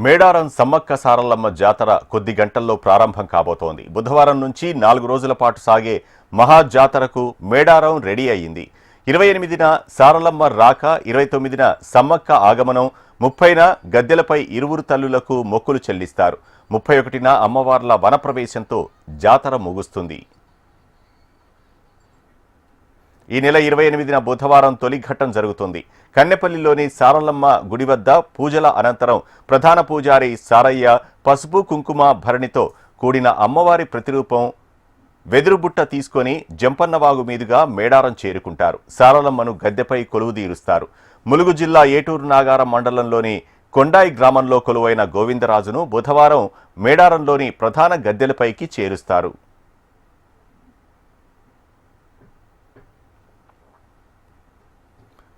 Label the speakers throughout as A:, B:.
A: మేడారం సమ్మక్క సారలమ్మ జాతర కొద్ది గంటల్లో ప్రారంభం కాబోతోంది. బుధవారం నుంచి 4 రోజుల పాటు సాగే మహా జాతరకు మేడారం రెడీ అయ్యింది. 28న సారలమ్మ రాక, 29న సమ్మక్క ఆగమనం, 30న గద్దెలపై ఇరువురు తల్లులకు మొక్కులు చెల్లిస్తారు. 31న అమ్మవార్ల వనప్రవేశంతో జాతర ముగుస్తుంది. ఈ నెల 28న బుధవారం తొలి ఘట్టం జరుగుతుంది. కన్నెపల్లిలోని సారలమ్మ గుడి వద్ద పూజల అనంతరం ప్రధాన పూజారి సారయ్య పసుపు కుంకుమ భరణితో కూడిన అమ్మవారి ప్రతిరూపం వెదురుబుట్ట తీసుకొని జంపన్నవాగు మీదుగా మేడారం చేరుకుంటారు. సారలమ్మను గద్దెపై కొలువుదీరుస్తారు. ములుగు జిల్లా ఏటూరు నాగారం మండలంలోని కొండాయి గ్రామంలో కొలువైన గోవిందరాజును బుధవారం మేడారంలోని ప్రధాన గద్దెలపైకి చేరుస్తారు.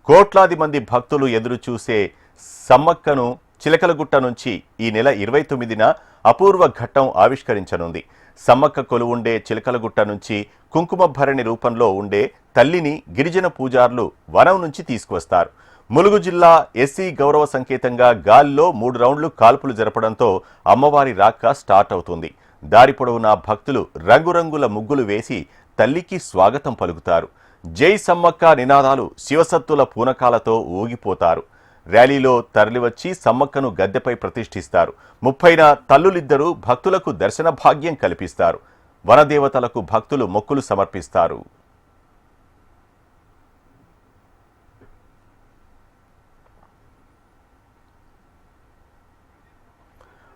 A: కోట్లాది మంది భక్తులు ఎదురు చూసే సమ్మక్కను చిలకలగుట్ట నుంచి ఈ నెల 29న అపూర్వ ఘట్టం ఆవిష్కరించనుంది. సమ్మక్క కొలువుండే చిలకలగుట్ట నుంచి కుంకుమ భరణి రూపంలో ఉండే తల్లిని గిరిజన పూజారులు వనం నుంచి తీసుకువస్తారు. ములుగు జిల్లా ఎస్సీ గౌరవ సంకేతంగా గాలిలో 3 రౌండ్లు కాల్పులు జరపడంతో అమ్మవారి రాక స్టార్ట్ అవుతుంది. దారి పొడవునా భక్తులు రంగురంగుల ముగ్గులు వేసి తల్లికి స్వాగతం పలుకుతారు. జై సమ్మక్క నినాదాలు, శివసత్తుల పూనకాలతో ఊగిపోతారు. ర్యాలీలో తరలివచ్చి సమ్మక్కను గద్దెపై ప్రతిష్ఠిస్తారు. 30న తల్లులిద్దరూ భక్తులకు దర్శన భాగ్యం కల్పిస్తారు. వనదేవతలకు భక్తులు మొక్కులు సమర్పిస్తారు.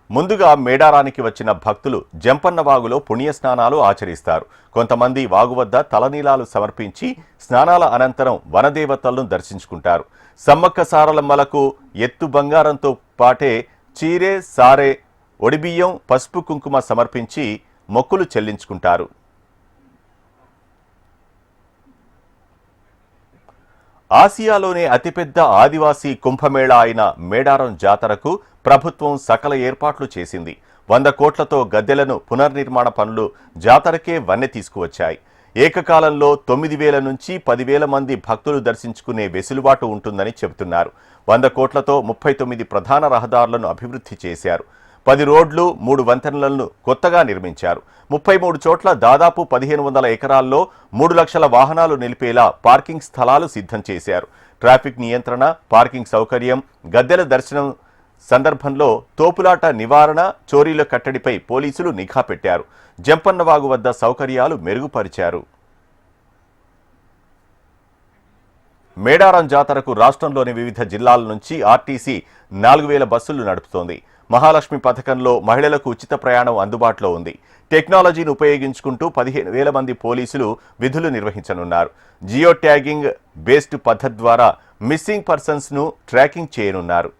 A: ముందుగా మేడారానికి వచ్చిన భక్తులు జంపన్నవాగులో పుణ్యస్నానాలు ఆచరిస్తారు. కొంతమంది వాగు వద్ద తలనీలాలు సమర్పించి స్నానాల అనంతరం వనదేవతలను దర్శించుకుంటారు. సమ్మక్క సారలమ్మలకు ఎత్తు బంగారంతో పాటే చీరే, సారే, ఒడిబియ్యం, పసుపు కుంకుమ సమర్పించి మొక్కులు చెల్లించుకుంటారు. ఆసియాలోనే అతిపెద్ద ఆదివాసీ కుంభమేళా అయిన మేడారం జాతరకు ప్రభుత్వం సకల ఏర్పాట్లు చేసింది. 100 కోట్లతో గద్దెలను పునర్నిర్మాణ పనులు జాతరకే వన్నె తీసుకువచ్చాయి. ఏకకాలంలో 9,000 నుంచి 10,000 మంది భక్తులు దర్శించుకునే వెసులుబాటు ఉంటుందని చెబుతున్నారు. 100 కోట్లతో 39 ప్రధాన రహదారులను అభివృద్ధి చేశారు. 10 రోడ్లు, 3 వంతెనలను కొత్తగా నిర్మించారు. 33 చోట్ల దాదాపు 1,500 ఎకరాల్లో 3 లక్షల వాహనాలు నిలిపేలా పార్కింగ్ స్థలాలు సిద్ధం చేశారు. ట్రాఫిక్ నియంత్రణ, పార్కింగ్ సౌకర్యం, గద్దెల దర్శనం సందర్భంలో తోపులాట నివారణ, చోరీల కట్టడిపై పోలీసులు నిఘా పెట్టారు. జంపన్నవాగు వద్ద సౌకర్యాలు మెరుగుపరిచారు. మేడారం జాతరకు రాష్ట్రంలోని వివిధ జిల్లాల నుంచి ఆర్టీసీ 4,000 బస్సులు నడుపుతోంది. మహాలక్ష్మి పథకంలో మహిళలకు ఉచిత ప్రయాణం అందుబాటులో ఉంది. టెక్నాలజీని ఉపయోగించుకుంటూ 15,000 మంది పోలీసులు విధులు నిర్వహించనున్నారు. జియో ట్యాగింగ్ బేస్డ్ పద్ధతి ద్వారా మిస్సింగ్ పర్సన్స్ ను ట్రాకింగ్ చేయనున్నారు.